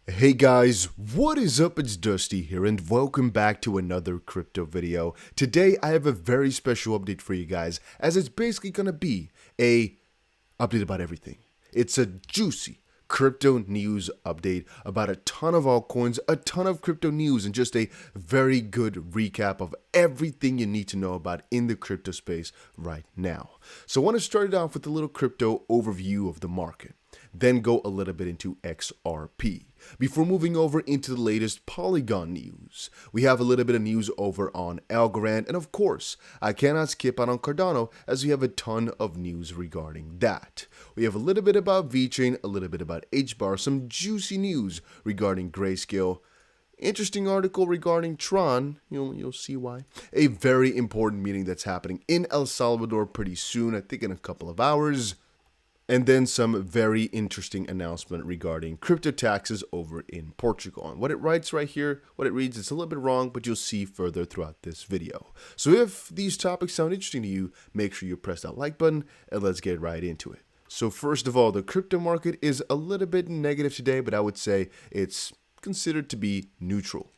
Hey guys, what is up? It's Dusty here and welcome back to another crypto video. Today I have a very special update for you guys, as it's basically gonna be a update about everything. It's a juicy crypto news update about a ton of altcoins, a ton of crypto news, and just a very good recap of everything you need to know about in the crypto space right now. So I want to start it off with a little crypto overview of the market, then go a little bit into XRP. Before moving over into the latest Polygon news, we have a little bit of news over on Algorand, and of course, I cannot skip out on Cardano as we have a ton of news regarding that. We have a little bit about VeChain, a little bit about Hbar, some juicy news regarding Grayscale, interesting article regarding Tron, you'll see why. A very important meeting that's happening in El Salvador pretty soon, I think in a couple of hours. And then some very interesting announcement regarding crypto taxes over in Portugal. And what it writes right here, what it reads, it's a little bit wrong, but you'll see further throughout this video. So if these topics sound interesting to you, make sure you press that like button and let's get right into it. So first of all, the crypto market is a little bit negative today, but I would say it's considered to be neutral.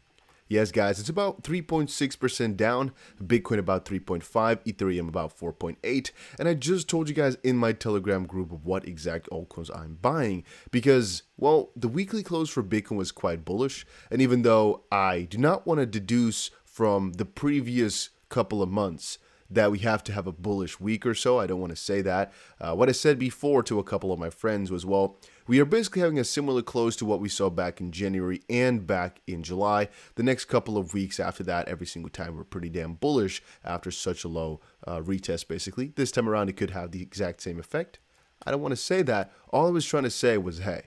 Yes, guys, it's about 3.6% down, Bitcoin about 3.5, Ethereum about 4.8, and I just told you guys in my Telegram group of what exact altcoins I'm buying because, well, the weekly close for Bitcoin was quite bullish, and even though I do not want to deduce from the previous couple of months that we have to have a bullish week or so, I don't want to say that. What I said before to a couple of my friends was, well, we are basically having a similar close to what we saw back in January and back in July. The next couple of weeks after that, every single time we're pretty damn bullish after such a low retest, basically. This time around, it could have the exact same effect. I don't want to say that. All I was trying to say was, hey,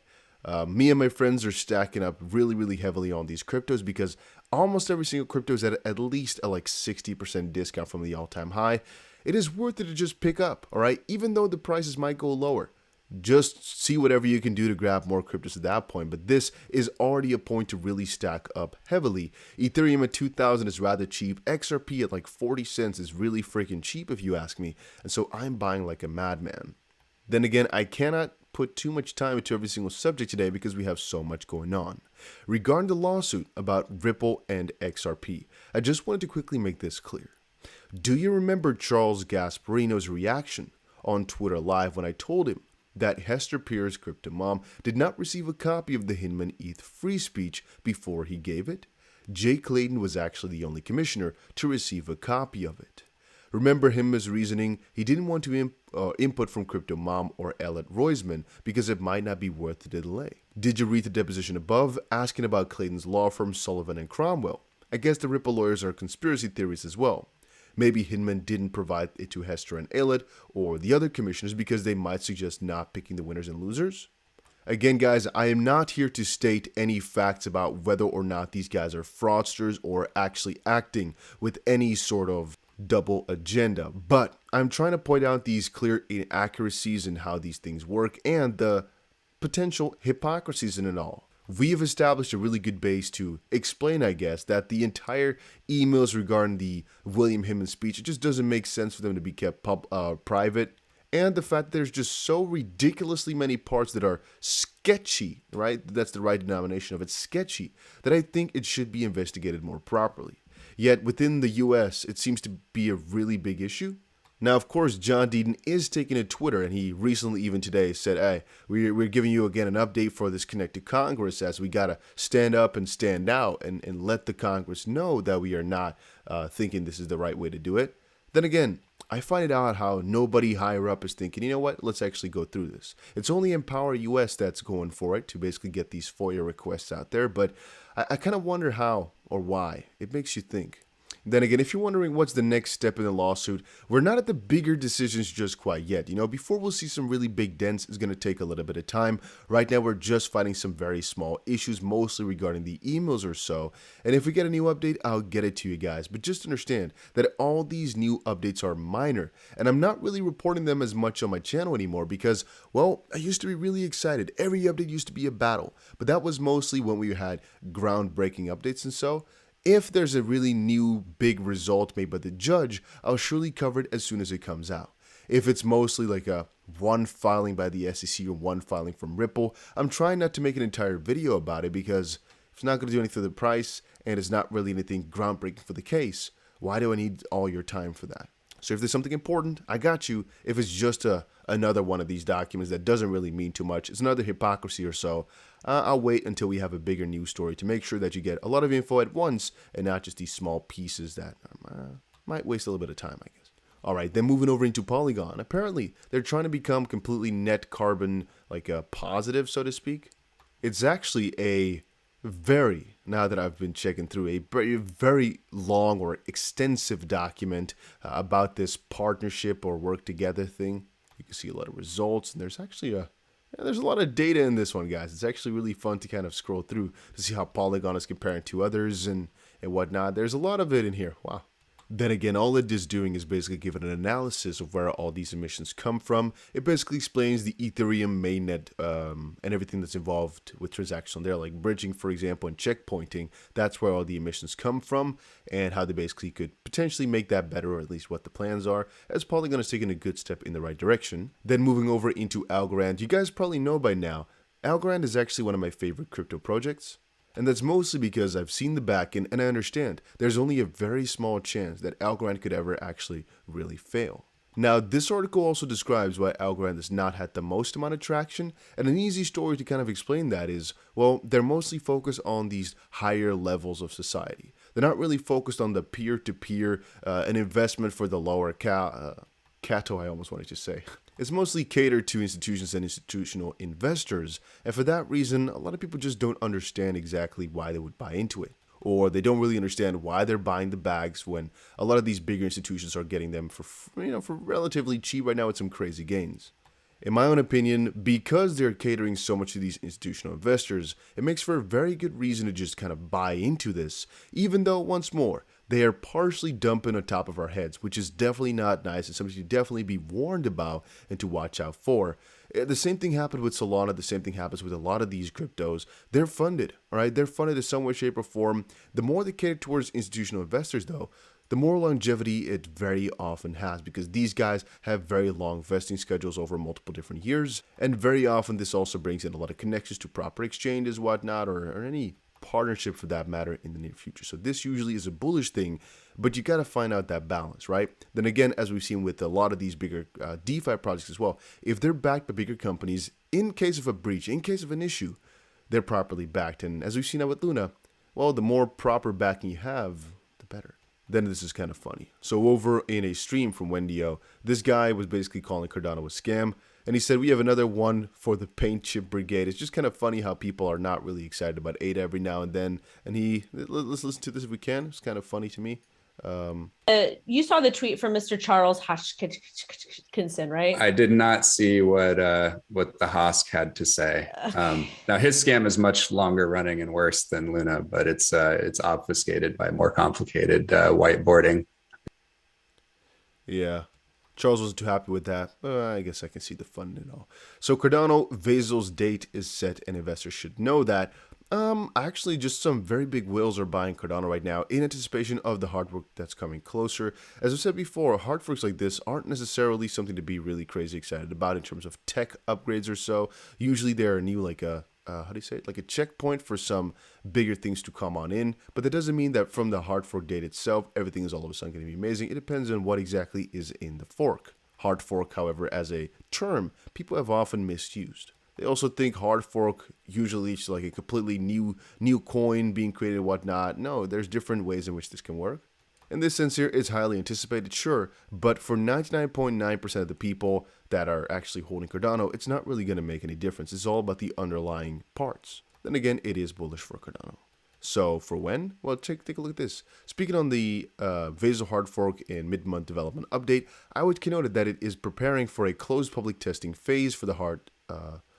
me and my friends are stacking up really heavily on these cryptos because almost every single crypto is at least a like 60% discount from the all-time high. It is worth it to just pick up, all right? Even though the prices might go lower. Just see whatever you can do to grab more cryptos at that point. But this is already a point to really stack up heavily. Ethereum at 2,000 is rather cheap. XRP at like 40 cents is really freaking cheap if you ask me. And so I'm buying like a madman. Then again, I cannot put too much time into every single subject today because we have so much going on. Regarding the lawsuit about Ripple and XRP, I just wanted to quickly make this clear. Do you remember Charles Gasparino's reaction on Twitter Live when I told him that Hester Peirce's crypto mom did not receive a copy of the Hinman ETH free speech before he gave it? Jay Clayton was actually the only commissioner to receive a copy of it. Remember Hinman's reasoning? He didn't want to input from crypto mom or Elliot Roisman because it might not be worth the delay. Did you read the deposition above asking about Clayton's law firm Sullivan and Cromwell? I guess the Ripple lawyers are conspiracy theories as well. Maybe Hinman didn't provide it to Hester and Elliot or the other commissioners because they might suggest not picking the winners and losers. Again, guys, I am not here to state any facts about whether or not these guys are fraudsters or actually acting with any sort of double agenda, but I'm trying to point out these clear inaccuracies in how these things work and the potential hypocrisies in it all. We have established a really good base to explain, I guess, that the entire emails regarding the William Hinman speech, it just doesn't make sense for them to be kept private. And the fact that there's just so ridiculously many parts that are sketchy, right? That's the right denomination of it, sketchy, that I think it should be investigated more properly. Yet within the US, it seems to be a really big issue. Now, of course, John Deaton is taking to Twitter, and he recently, even today, said, hey, we're giving you again an update for this connected Congress as we got to stand up and stand out and let the Congress know that we are not thinking this is the right way to do it. Then again, I find it odd how nobody higher up is thinking, you know what, let's actually go through this. It's only Empower US that's going for it to basically get these FOIA requests out there, but I kind of wonder how or why. It makes you think. Then again, if you're wondering what's the next step in the lawsuit, we're not at the bigger decisions just quite yet. Before we'll see some really big dents, it's going to take a little bit of time. Right now, we're just fighting some very small issues, mostly regarding the emails or so. And if we get a new update, I'll get it to you guys. But just understand that all these new updates are minor. And I'm not really reporting them as much on my channel anymore because, well, I used to be really excited. Every update used to be a battle. But that was mostly when we had groundbreaking updates and so. If there's a really new big result made by the judge, I'll surely cover it as soon as it comes out. If it's mostly like a one filing by the SEC or one filing from Ripple, I'm trying not to make an entire video about it because if it's not going to do anything for the price and it's not really anything groundbreaking for the case, why do I need all your time for that? So if there's something important, I got you. If it's just another one of these documents that doesn't really mean too much, it's another hypocrisy or so, I'll wait until we have a bigger news story to make sure that you get a lot of info at once and not just these small pieces that might waste a little bit of time, I guess. All right, then moving over into Polygon. Apparently, they're trying to become completely net carbon, like a positive, so to speak. It's actually now that I've been checking through, a very long or extensive document about this partnership or work together thing. You can see a lot of results, and there's actually there's a lot of data in this one, guys. It's actually really fun to kind of scroll through to see how Polygon is comparing to others and whatnot. There's a lot of it in here. Wow. Then again, all it is doing is basically giving an analysis of where all these emissions come from. It basically explains the Ethereum mainnet and everything that's involved with transactions there, like bridging, for example, and checkpointing. That's where all the emissions come from and how they basically could potentially make that better, or at least what the plans are, as Polygon is taking a good step in the right direction. Then moving over into Algorand. You guys probably know by now, Algorand is actually one of my favorite crypto projects. And that's mostly because I've seen the backend and I understand there's only a very small chance that Algorand could ever actually really fail. Now, this article also describes why Algorand has not had the most amount of traction, and an easy story to kind of explain that is, well, they're mostly focused on these higher levels of society. They're not really focused on the peer-to-peer, an investment for the lower cattle, I almost wanted to say. It's mostly catered to institutions and institutional investors, and for that reason, a lot of people just don't understand exactly why they would buy into it. Or they don't really understand why they're buying the bags when a lot of these bigger institutions are getting them for relatively cheap right now with some crazy gains. In my own opinion, because they're catering so much to these institutional investors, it makes for a very good reason to just kind of buy into this, even though, once more, they are partially dumping on top of our heads, which is definitely not nice and something to definitely be warned about and to watch out for. The same thing happened with Solana. The same thing happens with a lot of these cryptos. They're funded, all right? They're funded in some way, shape, or form. The more they cater towards institutional investors, though, the more longevity it very often has, because these guys have very long vesting schedules over multiple different years. And very often this also brings in a lot of connections to proper exchanges, whatnot, or any partnership for that matter in the near future. So this usually is a bullish thing, but you got to find out that balance, right? Then again, as we've seen with a lot of these bigger DeFi projects as well, if they're backed by bigger companies, in case of a breach, in case of an issue, they're properly backed. And as we've seen now with Luna, well, the more proper backing you have, the better. Then this is kind of funny. So over in a stream from Wendio, this guy was basically calling Cardano a scam. And he said, we have another one for the paint chip brigade. It's just kind of funny how people are not really excited about ADA every now and then. And let's listen to this if we can. It's kind of funny to me. You saw the tweet from Mr. Charles Hoskinson, right? I did not see what the Hosk had to say. Now his scam is much longer running and worse than Luna, but it's obfuscated by more complicated whiteboarding. Yeah. Charles wasn't too happy with that, but I guess I can see the fun and all. So Cardano Vasil's date is set, and investors should know that. Actually, just some very big whales are buying Cardano right now in anticipation of the hard fork that's coming closer. As I said before, hard forks like this aren't necessarily something to be really crazy excited about in terms of tech upgrades or so. Usually they're new, like a like a checkpoint for some bigger things to come on in, but that doesn't mean that from the hard fork date itself, everything is all of a sudden going to be amazing. It depends on what exactly is in the fork. Hard fork, however, as a term, people have often misused. They also think hard fork usually is like a completely new coin being created and whatnot. No, there's different ways in which this can work. In this sense here, it's highly anticipated, sure, but for 99.9% of the people that are actually holding Cardano, it's not really going to make any difference. It's all about the underlying parts. Then again, it is bullish for Cardano. So for when? Well, take a look at this. Speaking on the Vasil hard fork and mid-month development update, I would connote that it is preparing for a closed public testing phase for the hard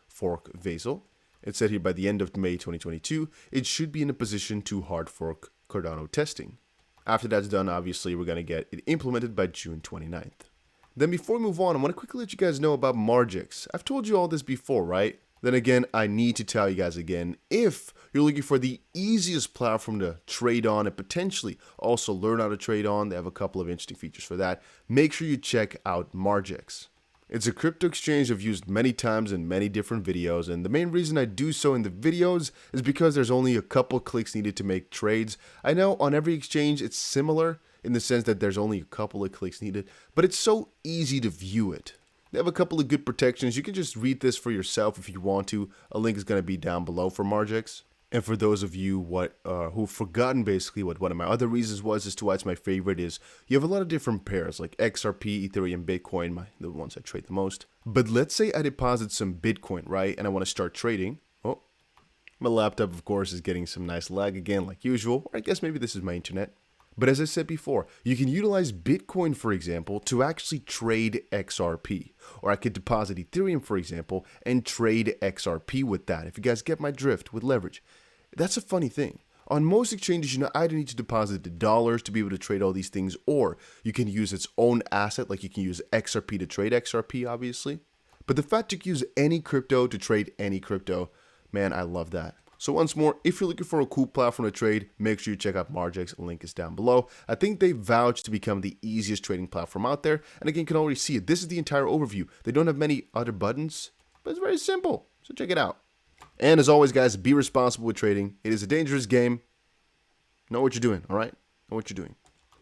fork Vasil. It said here by the end of May 2022, it should be in a position to hard fork Cardano testing. After that's done, obviously, we're going to get it implemented by June 29th. Then before we move on, I want to quickly let you guys know about Margex. I've told you all this before, right? Then again, I need to tell you guys again, if you're looking for the easiest platform to trade on and potentially also learn how to trade on, they have a couple of interesting features for that, make sure you check out Margex. It's a crypto exchange I've used many times in many different videos, and the main reason I do so in the videos is because there's only a couple clicks needed to make trades. I know on every exchange it's similar in the sense that there's only a couple of clicks needed, but it's so easy to view it. They have a couple of good protections. You can just read this for yourself if you want to. A link is going to be down below for Margex. And for those of you who've forgotten basically what one of my other reasons was as to why it's my favorite is you have a lot of different pairs like XRP, Ethereum, Bitcoin, the ones I trade the most. But let's say I deposit some Bitcoin, right? And I want to start trading. Oh, my laptop, of course, is getting some nice lag again like usual. Or I guess maybe this is my internet. But as I said before, you can utilize Bitcoin, for example, to actually trade XRP. Or I could deposit Ethereum, for example, and trade XRP with that. If you guys get my drift with leverage. That's a funny thing. On most exchanges, you either need to deposit the dollars to be able to trade all these things, or you can use its own asset, like you can use XRP to trade XRP, obviously. But the fact you can use any crypto to trade any crypto, man, I love that. So once more, if you're looking for a cool platform to trade, make sure you check out Margex. A link is down below. I think they vouch to become the easiest trading platform out there. And again, you can already see it. This is the entire overview. They don't have many other buttons, but it's very simple. So check it out. And as always, guys, be responsible with trading. It is a dangerous game. Know what you're doing, all right? Know what you're doing.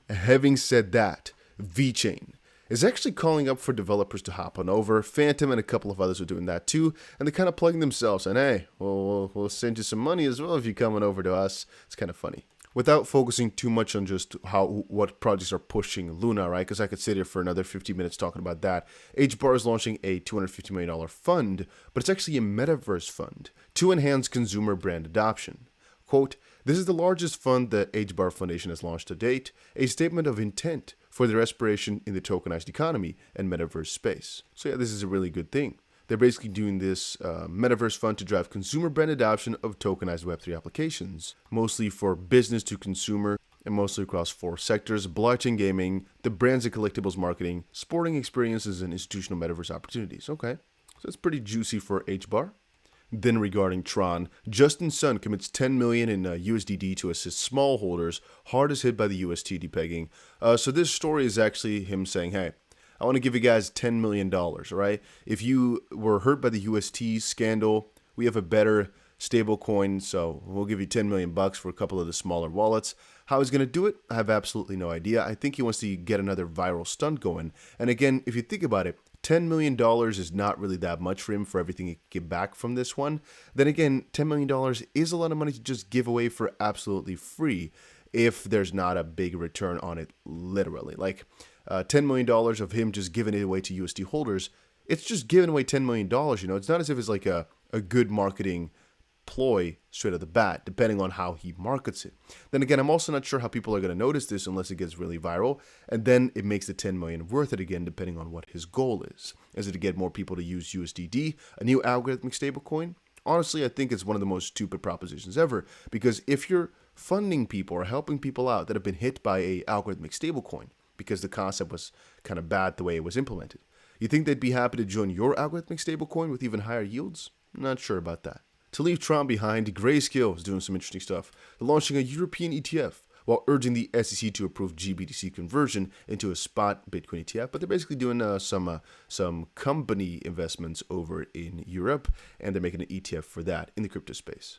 Having said that, VeChain is actually calling up for developers to hop on over. Phantom and a couple of others are doing that too, and they're kind of plugging themselves. And hey, we'll send you some money as well if you're coming over to us. It's kind of funny. Without focusing too much on just what projects are pushing Luna, right? Because I could sit here for another 50 minutes talking about that. Hbar is launching a $250 million fund, but it's actually a metaverse fund to enhance consumer brand adoption. Quote, "This is the largest fund that Hbar Foundation has launched to date, a statement of intent for their aspiration in the tokenized economy and metaverse space." So yeah, this is a really good thing. They're basically doing this metaverse fund to drive consumer brand adoption of tokenized Web3 applications, mostly for business to consumer and mostly across 4 sectors: blockchain gaming, the brands and collectibles marketing, sporting experiences, and institutional metaverse opportunities. Okay, so that's pretty juicy for Hbar. Then regarding Tron, Justin Sun commits $10 million in USDD to assist small holders hardest hit by the UST depegging. So this story is actually him saying, hey, I want to give you guys $10 million, right? If you were hurt by the UST scandal, we have a better stable coin, so we'll give you 10 million bucks for a couple of the smaller wallets. How he's going to do it, I have absolutely no idea. I think he wants to get another viral stunt going. And again, if you think about it, $10 million is not really that much for him for everything he can get back from this one. Then again, $10 million is a lot of money to just give away for absolutely free if there's not a big return on it, literally. Like $10 million of him just giving it away to USD holders, it's just giving away $10 million, you know? It's not as if it's like a good marketing ploy straight out the bat, depending on how he markets it. Then again, I'm also not sure how people are going to notice this unless it gets really viral, and then it makes the 10 million worth it again, depending on what his goal is. Is it to get more people to use USDD, a new algorithmic stablecoin? Honestly, I think it's one of the most stupid propositions ever, because if you're funding people or helping people out that have been hit by a algorithmic stablecoin because the concept was kind of bad the way it was implemented, you think they'd be happy to join your algorithmic stablecoin with even higher yields? Not sure about that. To leave Tron behind, Grayscale is doing some interesting stuff. They're launching a European ETF while urging the SEC to approve GBTC conversion into a spot Bitcoin ETF. But they're basically doing some company investments over in Europe, and they're making an ETF for that in the crypto space.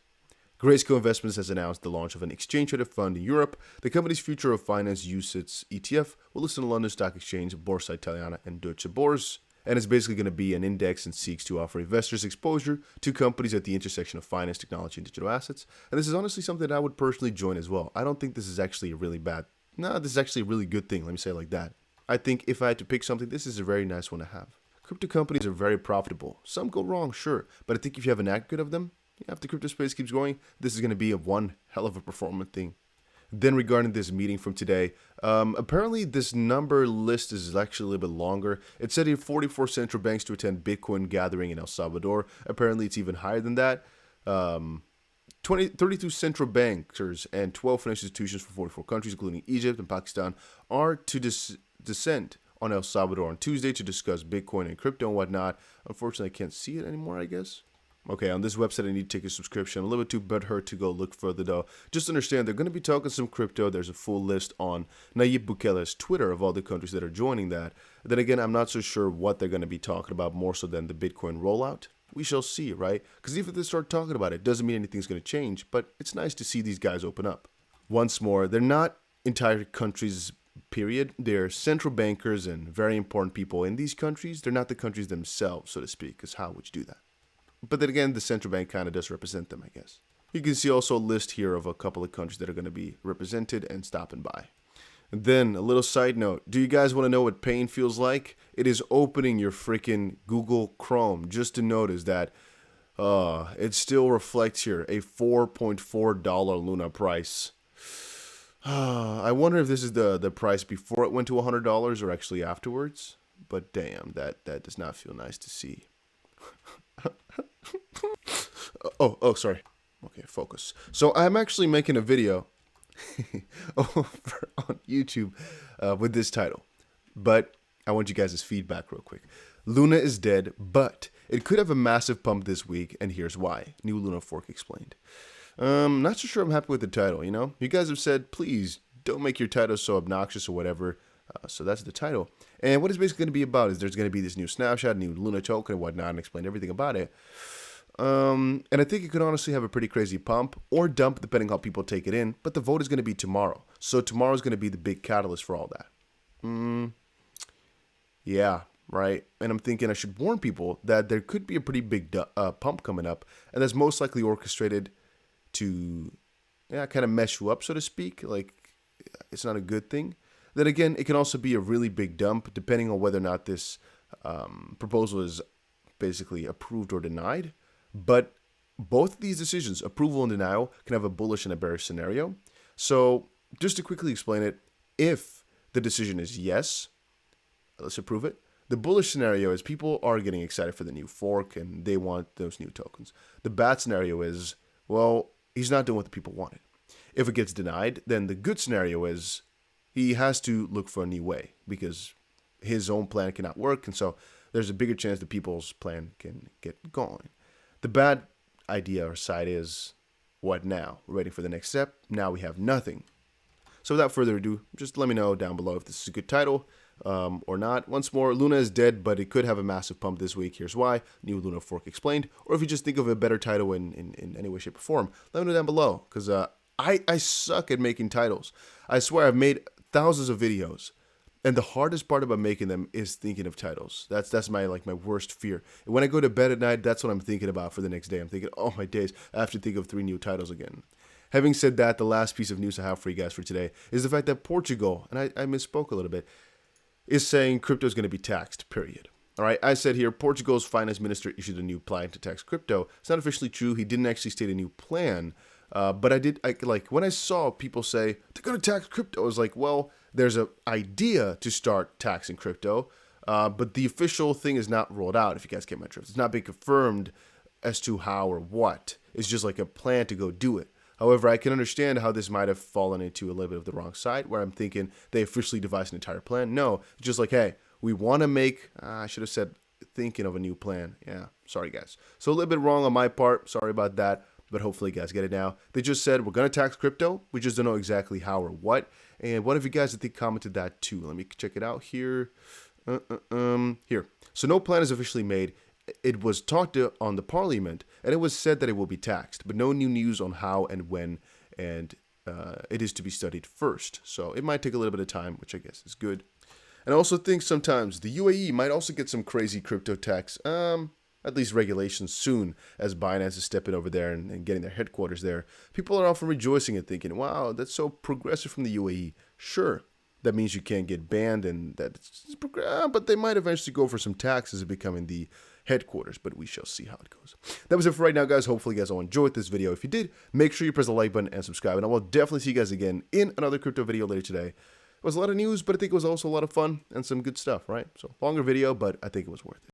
Grayscale Investments has announced the launch of an exchange-traded fund in Europe. The company's Future of Finance UCITS ETF will list on the London Stock Exchange, Borsa Italiana, and Deutsche Börse. And it's basically going to be an index and seeks to offer investors exposure to companies at the intersection of finance, technology, and digital assets. And this is honestly something that I would personally join as well. I don't think this is actually a really bad... No, this is actually a really good thing. Let me say it like that. I think if I had to pick something, this is a very nice one to have. Crypto companies are very profitable. Some go wrong, sure. But I think if you have an aggregate of them, if the crypto space keeps going, this is going to be a one hell of a performant thing. Then regarding this meeting from today, apparently this number list is actually a little bit longer. It said here 44 central banks to attend Bitcoin gathering in El Salvador. Apparently it's even higher than that. 32 central bankers and 12 financial institutions from 44 countries, including Egypt and Pakistan, are to descend on El Salvador on Tuesday to discuss Bitcoin and crypto and whatnot. Unfortunately, I can't see it anymore, I guess. Okay, on this website, I need to take a subscription. I'm a little bit too butthurt to go look further, though. Just understand, they're going to be talking some crypto. There's a full list on Nayib Bukele's Twitter of all the countries that are joining that. Then again, I'm not so sure what they're going to be talking about more so than the Bitcoin rollout. We shall see, right? Because even if they start talking about it, doesn't mean anything's going to change, but it's nice to see these guys open up. Once more, they're not entire countries, period. They're central bankers and very important people in these countries. They're not the countries themselves, so to speak, because how would you do that? But then again, the central bank kind of does represent them, I guess. You can see also a list here of a couple of countries that are going to be represented and stopping by. And then a little side note. Do you guys want to know what pain feels like? It is opening your freaking Google Chrome just to notice that it still reflects here a $4.4 Luna price. I wonder if this is the price before it went to $100 or actually afterwards. But damn, that does not feel nice to see. Oh, sorry. Okay, focus. So I'm actually making a video over on YouTube with this title, but I want you guys' feedback real quick. Luna is dead, but it could have a massive pump this week, and here's why. New Luna fork explained. Not so sure I'm happy with the title, you know? You guys have said, please don't make your titles so obnoxious or whatever. So that's the title. And what it's basically going to be about is there's going to be this new snapshot, new Luna token and whatnot, and explain everything about it. And I think it could honestly have a pretty crazy pump or dump depending how people take it in. But the vote is going to be tomorrow. So tomorrow is going to be the big catalyst for all that. Yeah, right. And I'm thinking I should warn people that there could be a pretty big pump coming up. And that's most likely orchestrated to kind of mess you up, so to speak. Like, it's not a good thing. Then again, it can also be a really big dump depending on whether or not this proposal is basically approved or denied. But both of these decisions, approval and denial, can have a bullish and a bearish scenario. So just to quickly explain it, if the decision is yes, let's approve it. The bullish scenario is people are getting excited for the new fork and they want those new tokens. The bad scenario is, well, he's not doing what the people wanted. If it gets denied, then the good scenario is he has to look for a new way because his own plan cannot work. And so there's a bigger chance that people's plan can get going. The bad idea or side is, what now? We're waiting for the next step. Now we have nothing. So without further ado, just let me know down below if this is a good title or not. Once more, Luna is dead, but it could have a massive pump this week. Here's why. New Luna fork explained. Or if you just think of a better title in any way, shape, or form, let me know down below. Because I suck at making titles. I swear I've made thousands of videos. And the hardest part about making them is thinking of titles. That's my worst fear. And when I go to bed at night, that's what I'm thinking about for the next day. I'm thinking, oh my days, I have to think of 3 new titles again. Having said that, the last piece of news I have for you guys for today is the fact that Portugal, and I misspoke a little bit, is saying crypto is going to be taxed, period. All right, I said here, Portugal's finance minister issued a new plan to tax crypto. It's not officially true. He didn't actually state a new plan. But when I saw people say, they're going to tax crypto, I was like, well, there's an idea to start taxing crypto, but the official thing is not rolled out, if you guys get my drift. It's not being confirmed as to how or what. It's just like a plan to go do it. However, I can understand how this might have fallen into a little bit of the wrong side, where I'm thinking they officially devised an entire plan. No, it's just like, hey, we want to make, I should have said, thinking of a new plan. Yeah, sorry, guys. So a little bit wrong on my part. Sorry about that. But hopefully you guys get it now. They just said, we're going to tax crypto. We just don't know exactly how or what. And one of you guys, I think, commented that too. Let me check it out here. Here. So no plan is officially made. It was talked to on the parliament, and it was said that it will be taxed. But no new news on how and when. And it is to be studied first. So it might take a little bit of time, which I guess is good. And I also think sometimes the UAE might also get some crazy crypto tax. At least regulations soon, as Binance is stepping over there and getting their headquarters there. People are often rejoicing and thinking, wow, that's so progressive from the UAE. Sure, that means you can't get banned, and but they might eventually go for some taxes of becoming the headquarters, but we shall see how it goes. That was it for right now, guys. Hopefully you guys all enjoyed this video. If you did, make sure you press the like button and subscribe, and I will definitely see you guys again in another crypto video later today. It was a lot of news, but I think it was also a lot of fun and some good stuff, right? So longer video, but I think it was worth it.